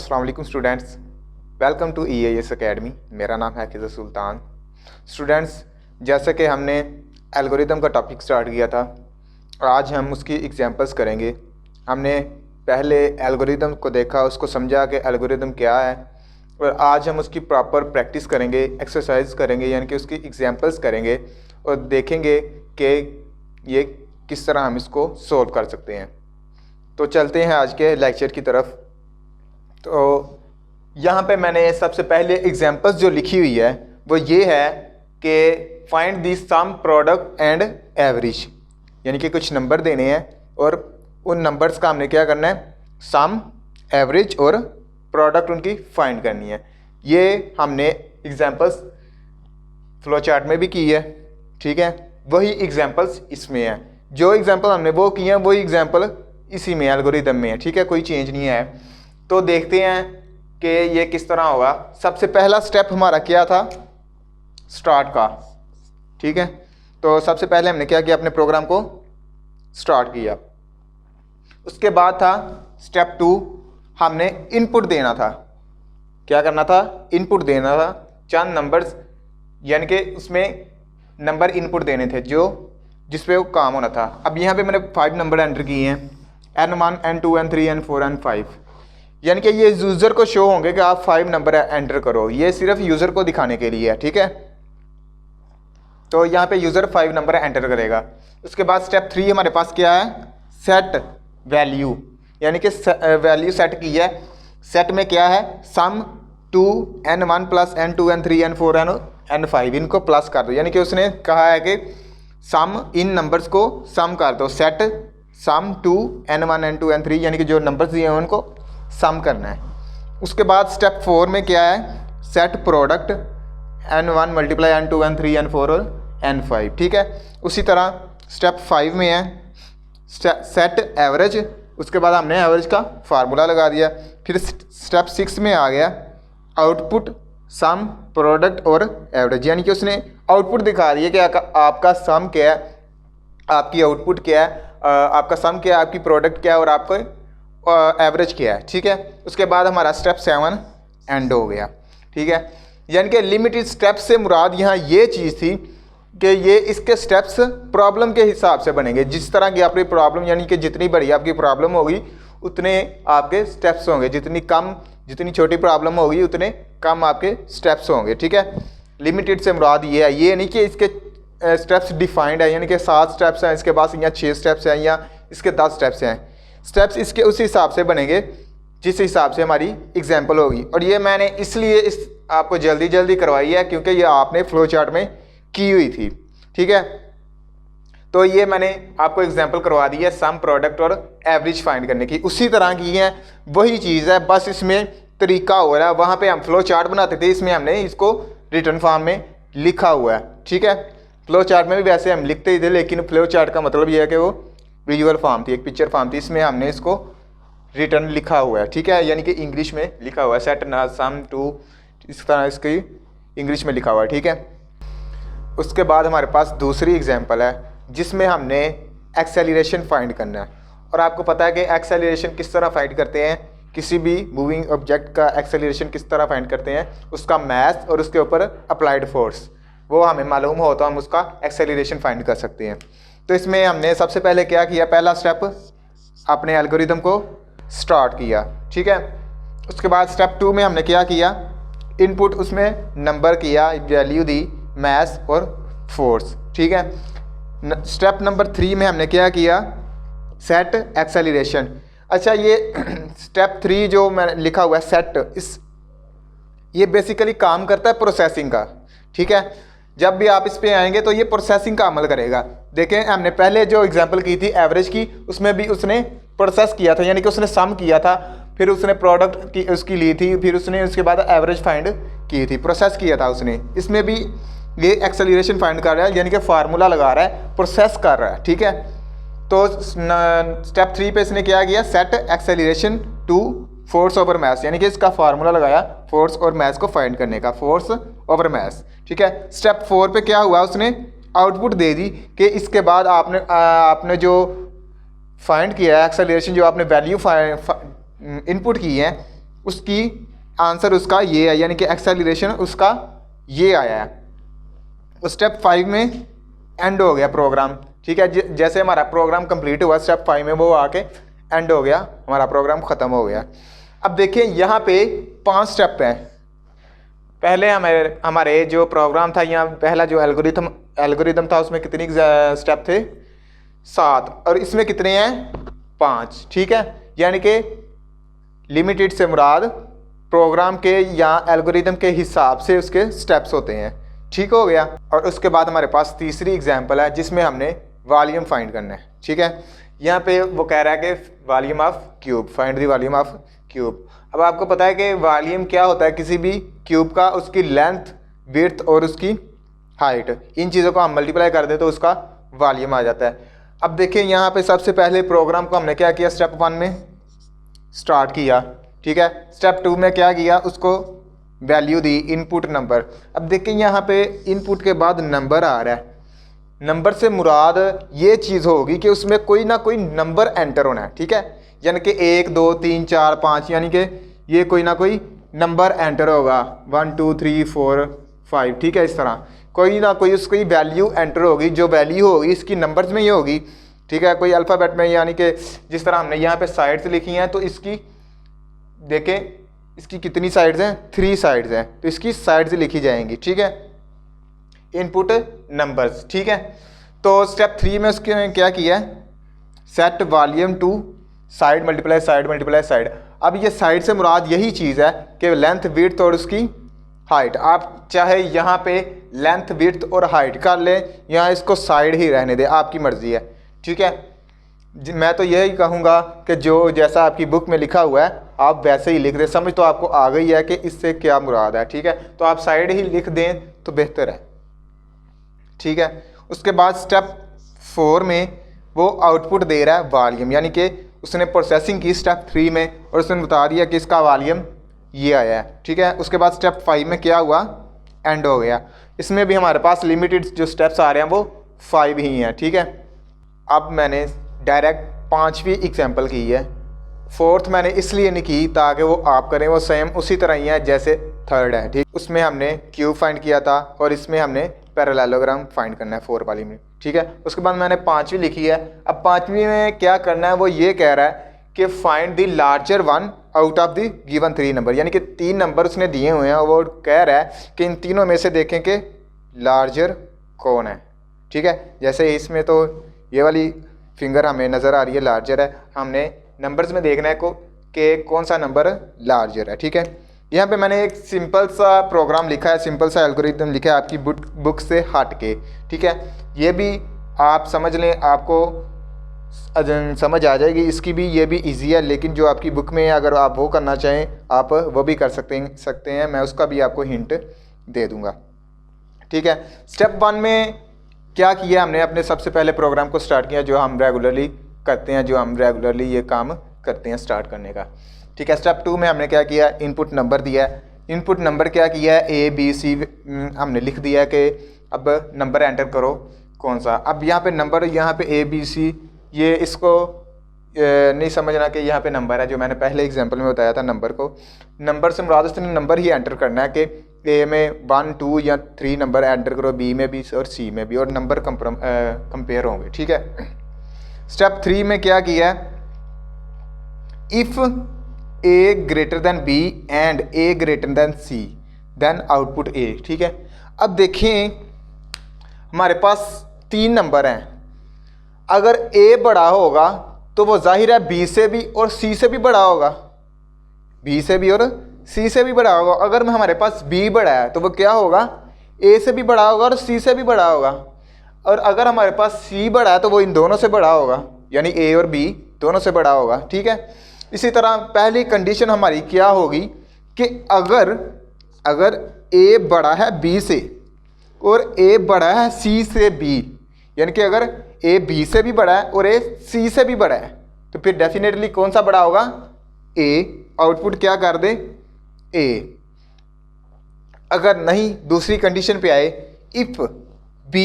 अस्सलाम वालेकुम students, welcome to EAS academy. मेरा नाम है हाफिज़ सुल्तान। स्टूडेंट्स, जैसे कि हमने एल्गोरिदम का टॉपिक स्टार्ट किया था, आज हम उसकी एग्जांपल्स करेंगे। हमने पहले एल्गोरिदम को देखा, उसको समझा कि एल्गोरिदम क्या है, और आज हम उसकी प्रॉपर प्रैक्टिस करेंगे, एक्सरसाइज करेंगे, यानी कि उसकी एग्जांपल्स करेंगे और देखेंगे कि ये किस तरह हम इसको सोल्व कर सकते हैं। तो चलते हैं आज के लेक्चर की तरफ। तो यहाँ पे मैंने सबसे पहले एग्जांपल्स जो लिखी हुई है वो ये है कि find the sum product and average, यानी कि कुछ नंबर देने हैं और उन नंबर्स का हमने क्या करना है, सम, एवरेज और प्रोडक्ट उनकी फाइंड करनी है। ये हमने एग्जांपल्स फ्लो चार्ट में भी की है, ठीक है। वही एग्जांपल्स इसमें है, जो एग्जांपल हमने वो किए हैं वही एग्जांपल इसी में एल्गोरिदम में है, ठीक है, कोई चेंज नहीं है। तो देखते हैं कि ये किस तरह होगा। सबसे पहला स्टेप हमारा क्या था, स्टार्ट का, ठीक है। तो सबसे पहले हमने क्या किया, अपने प्रोग्राम को स्टार्ट किया। उसके बाद था स्टेप 2, हमने इनपुट देना था। क्या करना था, इनपुट देना था, चंद नंबर्स, यानी कि उसमें नंबर इनपुट देने थे जो जिस पे वो काम होना था। अब यहाँ पे मैंने 5 नंबर एंटर किए हैं, N1, N2, N3, N4, N5, यानी कि ये यूज़र को शो होंगे कि आप 5 नंबर एंटर करो। ये सिर्फ यूज़र को दिखाने के लिए है, ठीक है। तो यहाँ पे यूज़र 5 नंबर एंटर करेगा। उसके बाद स्टेप 3 हमारे पास क्या है, सेट वैल्यू, यानी कि वैल्यू सेट की है। सेट में क्या है, सम to N1 plus N2, N3, N4, N5, इनको प्लस कर दो, यानी कि उसने कहा है कि सम इन नंबर्स को सम कर दो। Set some to N1, N2, N3, यानी कि जो नंबर्स दिए हैं उनको सम करना है। उसके बाद स्टेप 4 में क्या है, set product N1 multiply N2, N3, N4 और N5, ठीक है। उसी तरह स्टेप 5 में है सेट एवरेज, उसके बाद हमने एवरेज का फार्मूला लगा दिया। फिर स्टेप 6 में आ गया आउटपुट सम, प्रोडक्ट और एवरेज, यानी कि उसने आउटपुट दिखा दिया कि आपका सम क्या है, आपकी आउटपुट क्या है, आपका सम क्या है, आपकी प्रोडक्ट क्या है और आपको एवरेज क्या है, ठीक है। उसके बाद हमारा स्टेप 7 एंड हो गया, ठीक है। यानी कि लिमिटेड स्टेप्स से मुराद यहाँ ये चीज़ थी कि ये इसके स्टेप्स प्रॉब्लम के हिसाब से बनेंगे। जिस तरह की आपकी प्रॉब्लम, यानी कि जितनी बड़ी आपकी प्रॉब्लम होगी उतने आपके स्टेप्स होंगे, जितनी छोटी प्रॉब्लम होगी उतने कम आपके स्टेप्स होंगे, ठीक है। लिमिटेड से मुराद ये है, ये नहीं कि इसके स्टेप्स डिफाइंड है, यानी कि 7 स्टेप्स हैं, इसके पास या 6 स्टेप्स हैं या इसके 10 स्टेप्स हैं। स्टेप्स इसके उस हिसाब से बनेंगे जिस हिसाब से हमारी एग्जाम्पल होगी। और ये मैंने इसलिए आपको जल्दी करवाई है क्योंकि ये आपने फ्लो चार्ट में की हुई थी, ठीक है। तो ये मैंने आपको एग्जाम्पल करवा दी है सम, प्रोडक्ट और एवरेज फाइंड करने की। उसी तरह की है, वही चीज़ है, बस इसमें तरीका हो रहा है। वहाँ पे हम फ्लो चार्ट बनाते थे, इसमें हमने इसको रिटर्न फॉर्म में लिखा हुआ है, ठीक है। फ्लो चार्ट में भी वैसे हम लिखते ही थे, लेकिन फ्लो चार्ट का मतलब यह है कि वो विजुअल फॉर्म थी, एक पिक्चर फॉर्म थी, इसमें हमने इसको रिटर्न लिखा हुआ है, ठीक है, यानी कि इंग्लिश में लिखा हुआ है, सेट ना सम टू, इस तरह इसकी इंग्लिश में लिखा हुआ है, ठीक है। उसके बाद हमारे पास दूसरी एग्जाम्पल है जिसमें हमने एक्सेलरेशन फाइंड करना है। और आपको पता है कि एक्सेलरेशन किस तरह फाइंड करते हैं, किसी भी मूविंग ऑब्जेक्ट का एक्सेलरेशन किस तरह फाइंड करते हैं, उसका मास और उसके ऊपर अप्लाइड फोर्स वो हमें मालूम हो तो हम उसका एक्सेलरेशन फाइंड कर सकते हैं। तो इसमें हमने सबसे पहले क्या किया, पहला स्टेप अपने एल्गोरिदम को स्टार्ट किया, ठीक है। उसके बाद स्टेप 2 में हमने क्या किया, इनपुट उसमें नंबर किया, वैल्यू दी, मास और फोर्स, ठीक है। स्टेप नंबर 3 में हमने क्या किया, सेट एक्सेलरेशन। अच्छा, ये स्टेप 3 जो मैंने लिखा हुआ है सेट, ये बेसिकली काम करता है प्रोसेसिंग का, ठीक है। जब भी आप इस पे आएंगे तो ये प्रोसेसिंग का अमल करेगा। देखें, हमने पहले जो एग्जांपल की थी एवरेज की, उसमें भी उसने प्रोसेस किया था, यानी कि उसने सम किया था, फिर उसने प्रोडक्ट की उसकी ली थी, फिर उसने उसके बाद एवरेज फाइंड की थी, प्रोसेस किया था उसने। इसमें भी ये एक्सेलरेशन फाइंड कर रहा है, यानी कि फार्मूला लगा रहा है, प्रोसेस कर रहा है, ठीक है। तो स्टेप 3 पे इसने क्या किया, set acceleration to force over mass, यानी कि इसका फार्मूला लगाया फोर्स और मास को फाइंड करने का, फोर्स ओवर मास, ठीक है। स्टेप 4 पे क्या हुआ, उसने आउटपुट दे दी कि इसके बाद आपने जो फाइंड किया है एक्सेलरेशन, जो आपने वैल्यू इनपुट की है उसकी आंसर उसका ये है, यानी कि एक्सेलरेशन उसका ये आया है। स्टेप 5 में एंड हो गया प्रोग्राम, ठीक है। जैसे हमारा प्रोग्राम कंप्लीट हुआ स्टेप 5 में, वो आके एंड हो गया, हमारा प्रोग्राम ख़त्म हो गया। अब देखिए यहाँ पे 5 स्टेप हैं। पहले हमारे जो प्रोग्राम था, यहाँ पहला जो एल्गोरिथम था उसमें कितनी स्टेप थे? 7, और इसमें कितने हैं? 5, ठीक है। यानी कि लिमिटेड से मुराद प्रोग्राम के या एल्गोरिथम के हिसाब से उसके स्टेप्स होते हैं, ठीक हो गया। और उसके बाद हमारे पास तीसरी एग्जांपल है जिसमें हमने वॉल्यूम फाइंड करना है, ठीक है। यहाँ पे वो कह रहा है कि volume of cube, find the volume of cube. अब आपको पता है कि वॉल्यूम क्या होता है किसी भी क्यूब का? उसकी लेंथ, विड्थ और उसकी हाइट, इन चीज़ों को हम मल्टीप्लाई कर दें तो उसका वॉल्यूम आ जाता है। अब देखिए यहाँ पे सबसे पहले प्रोग्राम को हमने क्या किया? स्टेप 1 में स्टार्ट किया, ठीक है। स्टेप 2 में क्या किया? उसको वैल्यू दी, इनपुट नंबर। अब देखिए यहाँ पे इनपुट के बाद नंबर आ रहा है। नंबर से मुराद ये चीज़ होगी कि उसमें कोई ना कोई नंबर एंटर होना है, ठीक है। यानी कि 1 2 3 4 5, यानी कि ये कोई ना कोई नंबर एंटर होगा, 1 2 3 4 5, ठीक है। इस तरह कोई ना कोई उसकी वैल्यू एंटर होगी, जो वैल्यू होगी इसकी नंबर्स में ही होगी, ठीक है। कोई अल्फ़ाबेट में, यानी कि जिस तरह हमने यहाँ पे साइड्स लिखी हैं, तो इसकी देखें इसकी कितनी साइड्स हैं? 3 साइड्स हैं, तो इसकी साइड्स लिखी जाएंगी, ठीक है। इनपुट नंबर्स, ठीक है। तो स्टेप 3 में उसके क्या किया है? Set volume to side multiply side multiply side. अब ये साइड से मुराद यही चीज़ है कि लेंथ, विड्थ और उसकी हाइट। आप चाहे यहाँ पे लेंथ, विड्थ और हाइट कर लें, यहाँ इसको साइड ही रहने दें, आपकी मर्ज़ी है, ठीक है। मैं तो यही कहूँगा कि जो जैसा आपकी बुक में लिखा हुआ है आप वैसे ही लिख दें। समझ तो आपको आ गई है कि इससे क्या मुराद है, ठीक है। तो आप साइड ही लिख दें तो बेहतर है, ठीक है। उसके बाद स्टेप 4 में वो आउटपुट दे रहा है वॉल्यूम, यानी कि उसने प्रोसेसिंग की स्टेप 3 में और उसने बता दिया कि इसका वॉल्यूम ये आया है, ठीक है। उसके बाद स्टेप 5 में क्या हुआ? एंड हो गया। इसमें भी हमारे पास लिमिटेड जो स्टेप्स आ रहे हैं वो 5 ही हैं, ठीक है। अब मैंने डायरेक्ट 5वीं एग्जांपल की है, 4th मैंने इसलिए नहीं की ताकि वो आप करें, वो सेम उसी तरह ही है जैसे 3rd है, ठीक। उसमें हमने क्यूब फाइंड किया था और इसमें हमने पैरेललोग्राम फाइंड करना है 4 वाली में, ठीक है। उसके बाद मैंने 5वीं लिखी है। अब 5वीं में क्या करना है? वो ये कह रहा है कि find the larger one out of the given 3 number, यानी कि 3 नंबर उसने दिए हुए हैं और वो कह रहा है कि इन तीनों में से देखें कि लार्जर कौन है, ठीक है। जैसे इसमें तो ये वाली फिंगर हमें नज़र आ रही है, लार्जर है। हमने नंबर्स में देखना है कि कौन सा नंबर लार्जर है, ठीक है। यहाँ पे मैंने एक सिंपल सा प्रोग्राम लिखा है, सिंपल सा एल्गोरिथम लिखा है आपकी बुक से हट के, ठीक है। ये भी आप समझ लें, आपको समझ आ जाएगी। इसकी भी ये भी इजी है, लेकिन जो आपकी बुक में अगर आप वो करना चाहें आप वो भी कर सकते हैं। मैं उसका भी आपको हिंट दे दूँगा, ठीक है। स्टेप 1 में क्या किया हमने? अपने सबसे पहले प्रोग्राम को स्टार्ट किया जो हम रेगुलरली करते हैं, जो हम रेगुलरली ये काम करते हैं स्टार्ट करने का, ठीक है। स्टेप 2 में हमने क्या किया? इनपुट नंबर दिया है। इनपुट नंबर क्या किया है? A B C हमने लिख दिया है कि अब नंबर एंटर करो कौन सा। अब यहाँ पे नंबर, यहाँ पे A B C, ये इसको नहीं समझना कि यहाँ पे नंबर है, जो मैंने पहले एग्जांपल में बताया था। नंबर को, नंबर से मुराद उसने नंबर ही एंटर करना है कि A में 1 2 या 3 नंबर एंटर करो, B में भी और C में भी, और नंबर कंपेयर होंगे, ठीक है। स्टेप 3 में क्या किया है? If A greater than B and A greater than C then output A, ठीक है। अब देखें हमारे पास 3 नंबर हैं, अगर A बड़ा होगा तो वो जाहिर है B से भी और C से भी बड़ा होगा, B से भी और C से भी बड़ा होगा। अगर हमारे पास B बड़ा है तो वो क्या होगा? A से भी बड़ा होगा और C से भी बड़ा होगा। और अगर हमारे पास C बड़ा है तो वो इन दोनों से बड़ा होगा, यानी A और B दोनों से बड़ा होगा, ठीक है। इसी तरह पहली कंडीशन हमारी क्या होगी कि अगर A बड़ा है B से और A बड़ा है C से B, यानी कि अगर A B से भी बड़ा है और A C से भी बड़ा है, तो फिर डेफिनेटली कौन सा बड़ा होगा? A। आउटपुट क्या कर दे? A। अगर नहीं, दूसरी कंडीशन पे आए, if B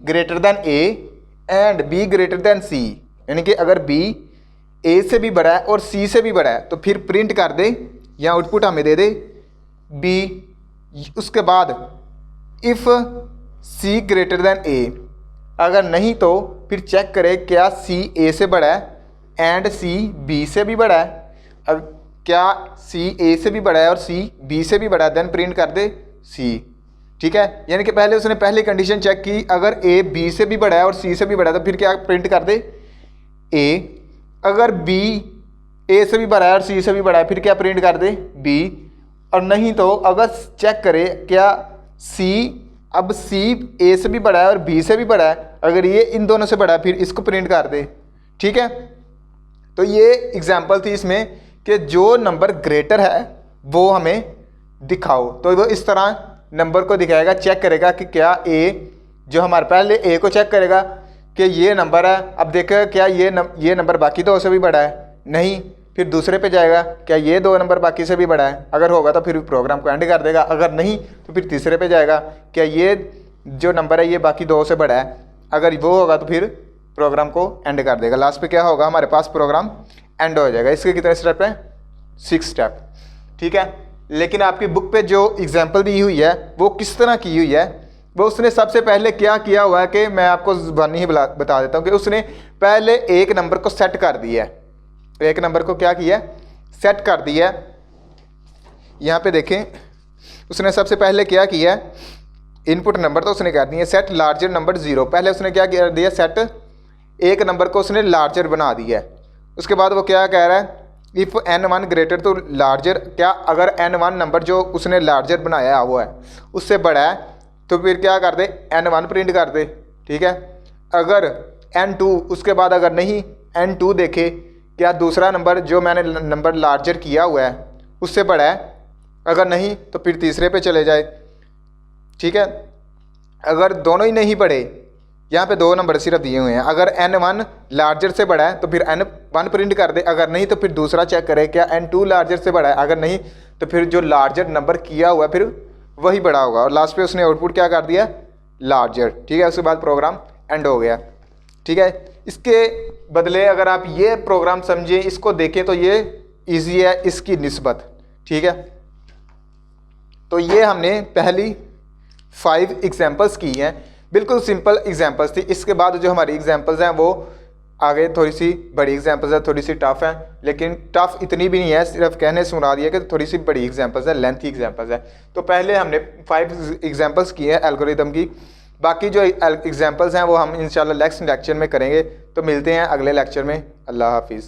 greater than A and B greater than C, यानी कि अगर B A से भी बड़ा है और C से भी बड़ा है, तो फिर प्रिंट कर दे या आउटपुट हमें दे दे बी, उसके बाद इफ़ सी ग्रेटर देन ए, अगर नहीं तो फिर चेक करें क्या सी ए से बड़ा है एंड सी बी से भी बड़ा है। अब क्या सी ए से भी बड़ा है और सी बी से भी बड़ा है, देन प्रिंट कर दे सी। ठीक है, यानी कि पहले उसने पहली कंडीशन चेक की, अगर ए बी से भी बड़ा है और सी से भी बड़ा है तो फिर क्या प्रिंट कर दे ए। अगर बी ए से भी बड़ा है और सी से भी बड़ा है फिर क्या प्रिंट कर दे बी। और नहीं तो अगर चेक करे क्या सी, अब सी ए से भी बड़ा है और बी से भी बड़ा है, अगर ये इन दोनों से बड़ा है फिर इसको प्रिंट कर दे। ठीक है, तो ये एग्जांपल थी इसमें कि जो नंबर ग्रेटर है वो हमें दिखाओ। तो वो इस तरह नंबर को दिखाएगा, चेक करेगा कि क्या ए, जो हमारे पहले ए को चेक करेगा कि ये नंबर है, अब देखेगा क्या ये नंबर बाकी दो से भी बड़ा है, नहीं, फिर दूसरे पे जाएगा क्या ये दो नंबर बाकी से भी बड़ा है, अगर होगा तो फिर प्रोग्राम को एंड कर देगा, अगर नहीं तो फिर तीसरे पे जाएगा क्या ये जो नंबर है ये बाकी दो से बड़ा है, अगर वो होगा तो फिर प्रोग्राम को एंड कर देगा। लास्ट पे क्या होगा, हमारे पास प्रोग्राम एंड हो जाएगा। इसके कितने स्टेप है, 6 स्टेप। ठीक है, लेकिन आपकी बुक पे जो एग्जाम्पल दी हुई है वो किस तरह की हुई है, वो उसने सबसे पहले क्या किया हुआ है कि मैं आपको ज़बानी ही बता देता हूँ कि उसने पहले एक नंबर को सेट कर दिया है। एक नंबर को क्या किया, सेट कर दिया। यहाँ पे देखें उसने सबसे पहले क्या किया, इनपुट नंबर तो उसने कर दिया सेट लार्जर नंबर 0। पहले उसने क्या कर दिया, सेट एक नंबर को उसने लार्जर बना दिया। उसके बाद वो क्या कह रहा है, इफ़ n1 ग्रेटर तो लार्जर, क्या अगर n1 नंबर जो उसने लार्जर बनाया हुआ है उससे बड़ा है तो फिर क्या कर दे, n1 प्रिंट कर दे। ठीक है, अगर n2, उसके बाद अगर नहीं n2 देखे क्या दूसरा नंबर जो मैंने नंबर लार्जर किया हुआ है उससे बड़ा है, अगर नहीं तो फिर तीसरे पे चले जाए। ठीक है, अगर दोनों ही नहीं बड़े, यहाँ पे दो नंबर सिर्फ दिए हुए हैं, अगर n1 लार्जर से बड़ा है तो फिर n1 प्रिंट कर दे, अगर नहीं तो फिर दूसरा चेक करे क्या n2 लार्जर से बड़ा है, अगर नहीं तो फिर जो लार्जर नंबर किया हुआ है फिर वही बड़ा होगा। और लास्ट पे उसने आउटपुट क्या कर दिया, लार्जर। ठीक है, उसके बाद प्रोग्राम एंड हो गया। ठीक है, इसके बदले अगर आप ये प्रोग्राम समझें, इसको देखें तो ये ईजी है इसकी निस्बत। ठीक है, तो ये हमने पहली 5 एग्जाम्पल्स की हैं, बिल्कुल सिंपल एग्जाम्पल्स थी। इसके बाद जो हमारी एग्जाम्पल्स हैं वो आगे थोड़ी सी बड़ी एग्जाम्पल्स है, थोड़ी सी टफ़ है, लेकिन टफ़ इतनी भी नहीं है, सिर्फ कहने सुना दिया कि थोड़ी सी बड़ी एग्जाम्पल्स है, लेंथी एग्जाम्पल्स है। तो पहले हमने 5 एग्जाम्पल्स की हैं एल्गोरिदम की, बाकी जो एग्जाम्पल्स हैं वो हम इंशाल्लाह नेक्स्ट लेक्चर में करेंगे। तो मिलते हैं अगले लेक्चर में। अल्लाह हाफिज़।